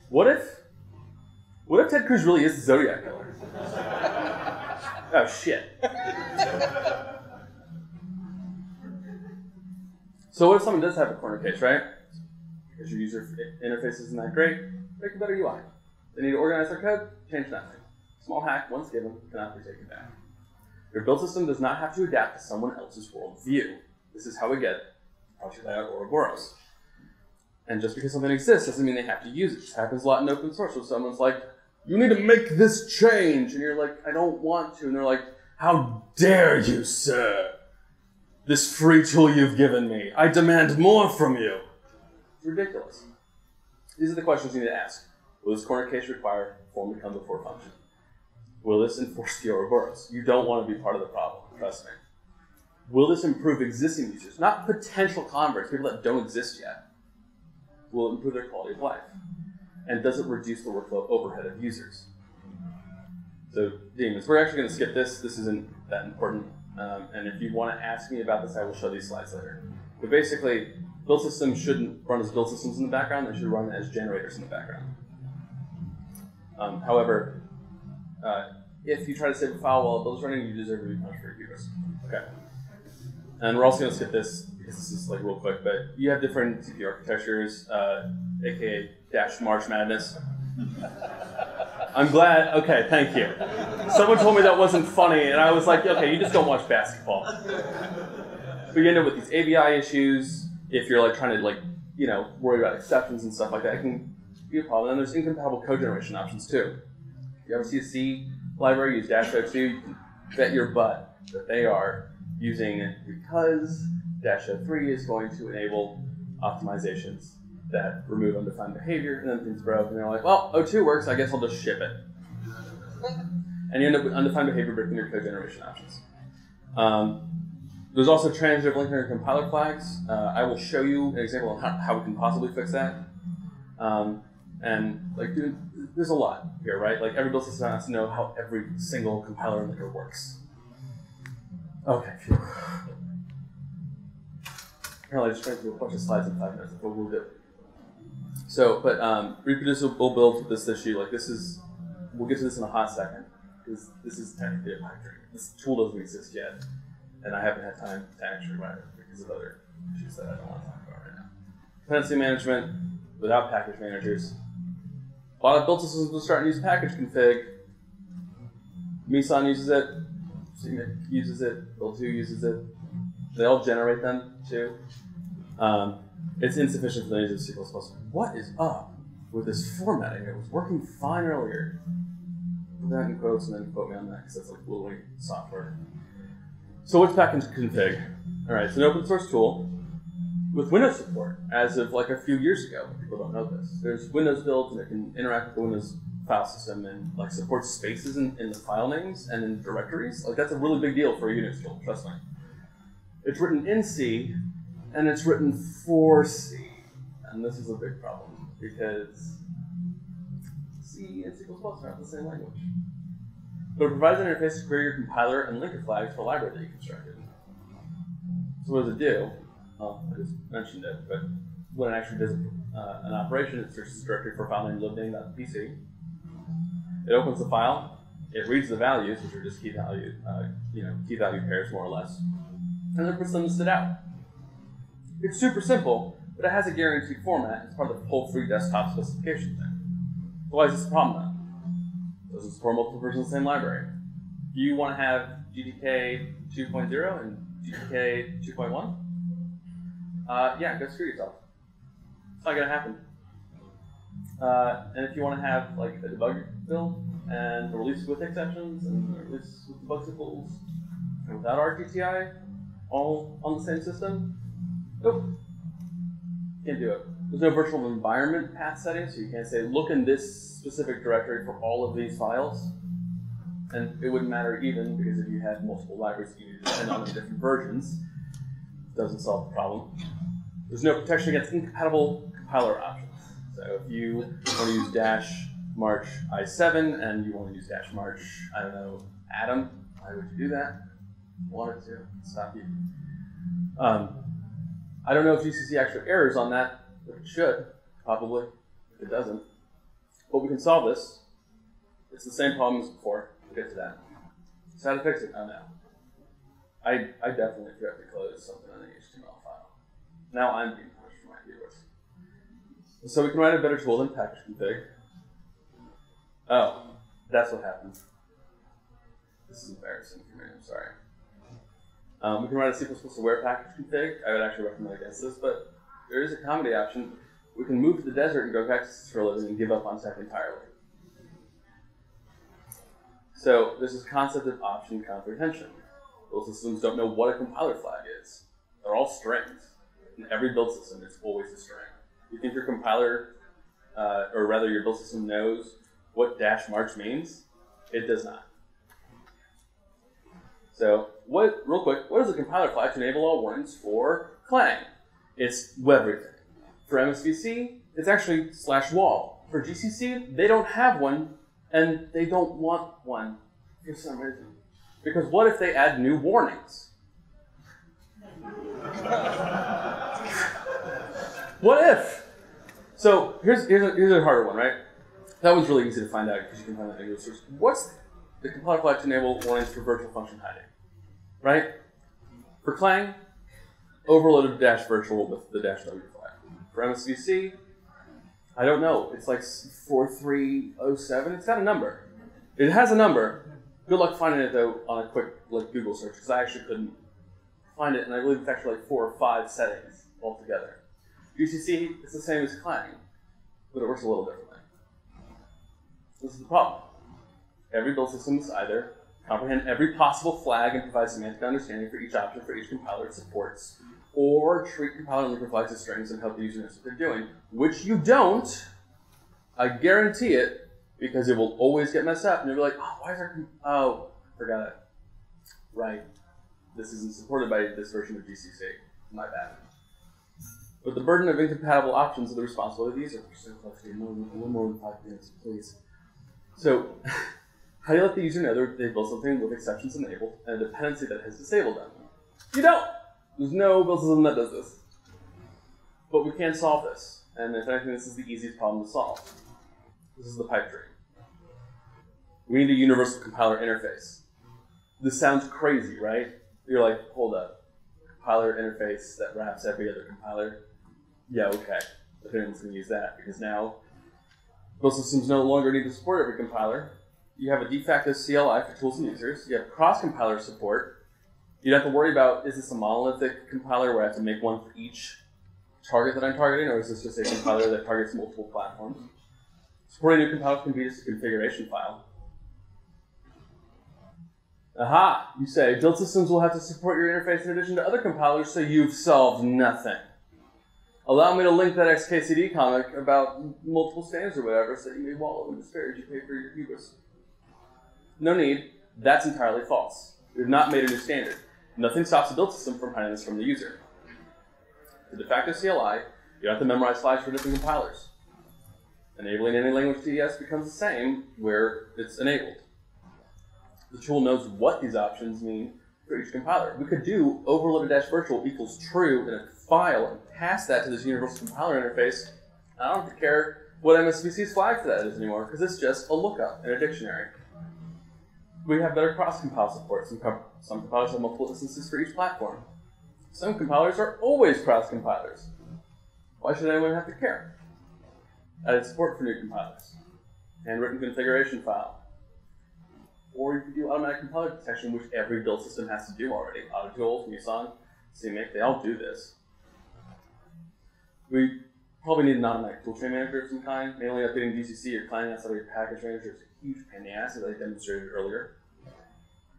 What if Ted Cruz really is the Zodiac killer? Oh shit. So what if someone does have a corner case, right? Because your user interface isn't that great, make a better UI. They need to organize their code, change nothing. Small hack, once given, cannot be taken back. Your build system does not have to adapt to someone else's worldview. This is how we get project layout Ouroboros. And just because something exists doesn't mean they have to use it. This happens a lot in open source where someone's like, you need to make this change. And you're like, I don't want to. And they're like, how dare you, sir? This free tool you've given me. I demand more from you. It's ridiculous. These are the questions you need to ask. Will this corner case require form to come before function? Will this enforce the Ouroboros? You don't want to be part of the problem, trust me. Will this improve existing users? Not potential converts, people that don't exist yet. Will it improve their quality of life? And does it reduce the workflow overhead of users? So, demons, we're actually going to skip this. This isn't that important. And if you want to ask me about this, I will show these slides later. But basically, build systems shouldn't run as build systems in the background. They should run as generators in the background. However, if you try to save a file while a build is running, you deserve to be punished for your hubris. Okay. And we're also going to skip this because this is like real quick, but you have different CPU architectures, aka dash March Madness. I'm glad. Okay, thank you. Someone told me that wasn't funny, and I was like, okay, you just don't watch basketball. But you end up with these ABI issues. If you're like trying to like, you know, worry about exceptions and stuff like that, it can be a problem. And there's incompatible code generation options too. If you ever see a C library use -02, you can bet your butt that they are using it because -03 is going to enable optimizations that remove undefined behavior, and then things broke, and they're like, well, 02 works, I guess I'll just ship it. And you end up with undefined behavior breaking your code generation options. There's also transitive linker and compiler flags. I will show you an example of how we can possibly fix that. And like, dude, there's a lot here, right? Like every build system has to know how every single compiler and linker works. Okay, phew. Apparently I just ran through a bunch of slides in 5 minutes, but we'll do. So, but reproducible builds with this issue, like this is, we'll get to this in a hot second, because this is technically a pipe dream. This tool doesn't exist yet, and I haven't had time to actually write it because of other issues that I don't want to talk about right now. Dependency management without package managers. A lot of build systems will start to use package config. Meson uses it, CMake uses it, Build2 uses it. They all generate them too. It's insufficient for the native C++. What is up with this formatting? It was working fine earlier. Put that in quotes and then quote me on that because that's like literally software. So what's package config? All right, it's an open source tool with Windows support as of like a few years ago. People don't know this. There's Windows builds and it can interact with the Windows file system and like supports spaces in the file names and in directories. Like that's a really big deal for a Unix tool, trust me. It's written in C, and it's written for C. And this is a big problem because C and C++ are not the same language. But it provides an interface to query your compiler and linker flags for a library that you constructed. So what does it do? Well, I just mentioned it, but when it actually does an operation, it searches the directory for a file named libname.pc. It opens the file, it reads the values, which are just key value pairs more or less, and then puts them listed out. It's super simple, but it has a guaranteed format. It's part of the whole free desktop specification thing. So why is this a problem though? It doesn't support multiple versions of the same library. Do you want to have GTK 2.0 and GTK 2.1? Yeah, go screw yourself. It's not going to happen. And if you want to have like a debug build and a release with exceptions and a release with debug symbols and without RTTI, all on the same system, nope, can't do it. There's no virtual environment path setting, so you can't say look in this specific directory for all of these files. And it wouldn't matter even because if you had multiple libraries that you need to depend on in different versions, it doesn't solve the problem. There's no protection against incompatible compiler options. So if you want to use -march i7 and you want to use -march, I don't know, Atom, why would you do that? Wanted to stop you. I don't know if GCC actually errors on that, but it should, probably, if it doesn't. But we can solve this. It's the same problem as before. We'll get to that. So how to fix it? Oh no. I definitely forgot to close something on the HTML file. Now I'm being punished for my viewers. So we can write a better tool than package config. Oh, that's what happened. This is embarrassing for me, I'm sorry. We can write a C++ aware package config. I would actually recommend against this, but there is a comedy option. We can move to the desert and go Texas for a living and give up on tech entirely. So there's this concept of option comprehension. Build systems don't know what a compiler flag is. They're all strings. In every build system, it's always a string. You think your compiler, or rather your build system knows what -march means? It does not. So, real quick, what is a compiler flag to enable all warnings for Clang? It's everything. For MSVC, it's actually /wall. For GCC, they don't have one, and they don't want one for some reason. Because what if they add new warnings? What if? So here's a harder one, right? That one's really easy to find out because you can find that in Google search. What's the compiler flag to enable warnings for virtual function hiding? Right? For Clang, overloaded -virtual with the -w flag. For MSVC, I don't know. It's like 4307. It's got a number. It has a number. Good luck finding it though on a quick Google search because I actually couldn't find it, and I believe it's actually like 4 or 5 settings altogether. GCC is the same as Clang, but it works a little differently. This is the problem. Every build system must either comprehend every possible flag and provide semantic understanding for each option for each compiler it supports, or treat compiler and linker flags as strings and help the user know what they're doing, which you don't. I guarantee it, because it will always get messed up, and you'll be like, oh, why is our forgot it. Right. This isn't supported by this version of GCC. My bad. But the burden of incompatible options are the responsibility of the user. We're so close to one more than 5 minutes, please. So, how do you let the user know they built something with exceptions enabled and a dependency that has disabled them? You don't! There's no build system that does this. But we can solve this. And if anything, this is the easiest problem to solve. This is the pipe dream. We need a universal compiler interface. This sounds crazy, right? You're like, hold up. Compiler interface that wraps every other compiler? Yeah, okay. If anyone's going to use that, because now build systems no longer need to support every compiler. You have a de facto CLI for tools and users. You have cross-compiler support. You don't have to worry about, is this a monolithic compiler where I have to make one for each target that I'm targeting, or is this just a compiler that targets multiple platforms? Supporting new compilers can be just a configuration file. Aha! You say, build systems will have to support your interface in addition to other compilers, so you've solved nothing. Allow me to link that XKCD comic about multiple standards or whatever, so you may wallow in despair as you pay for your hubris. No need. That's entirely false. We've not made a new standard. Nothing stops a build system from hiding this from the user. the de facto CLI, you don't have to memorize flags for different compilers. Enabling any language TES becomes the same where it's enabled. The tool knows what these options mean for each compiler. We could do overloaded-virtual equals true in a file and pass that to this universal compiler interface. I don't care what MSVC's flag for that is anymore, because it's just a lookup in a dictionary. We have better cross-compile support. Some compilers have multiple instances for each platform. Some compilers are always cross-compilers. Why should anyone have to care? Added support for new compilers. Handwritten configuration file. Or you can do automatic compiler detection, which every build system has to do already. AutoTools, Muson, CMake, they all do this. We probably need an automatic toolchain manager of some kind. Mainly updating GCC or client outside of your package manager is a huge pain in the ass, as I demonstrated earlier.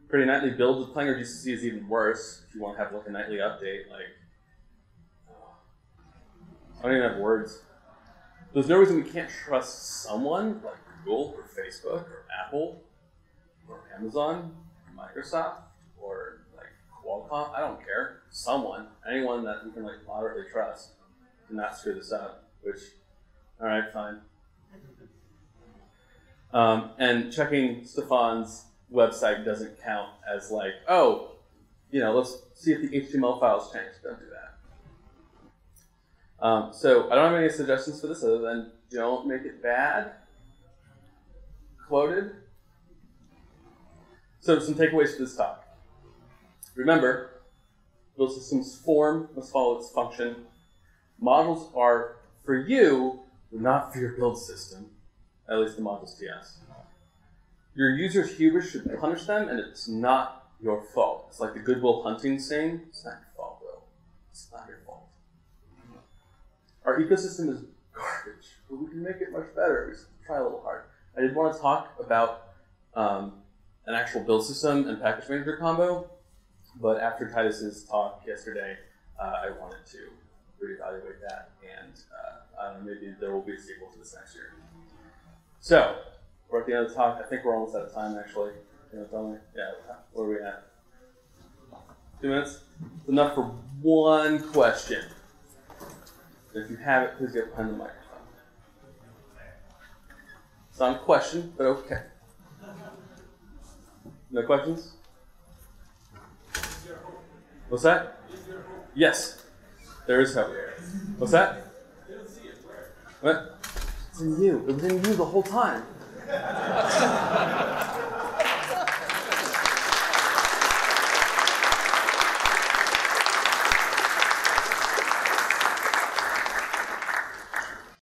Pretty nightly builds with Clang or GCC is even worse if you want to have like a nightly update. Like, I don't even have words. There's no reason we can't trust someone like Google or Facebook or Apple or Amazon or Microsoft or like Qualcomm. I don't care. Someone, anyone that we can like moderately trust to not screw this up. Which, all right, fine. And checking Stefan's website doesn't count as like, oh, you know, let's see if the HTML files change. Don't do that. So I don't have any suggestions for this other than don't make it bad. Quoted. So some takeaways for this talk. Remember, build system's form must follow its function. Modules are for you, but not for your build system, at least the modules TS. Your user's hubris should punish them, and it's not your fault. It's like the Goodwill Hunting saying, it's not your fault, Will. It's not your fault. Our ecosystem is garbage, but we can make it much better. We just try a little hard. I did want to talk about an actual build system and package manager combo, but after Titus's talk yesterday, I wanted to reevaluate that, and I don't know, maybe there will be a sequel to this next year. So, we're at the end of the talk. I think we're almost out of time, actually. You know, tell me? Yeah, where are we at? 2 minutes? It's enough for one question. If you have it, please get behind the microphone. It's not a question, but okay. No questions? What's that? Yes. There is hope. What's that? What? It's in you. It was in you the whole time.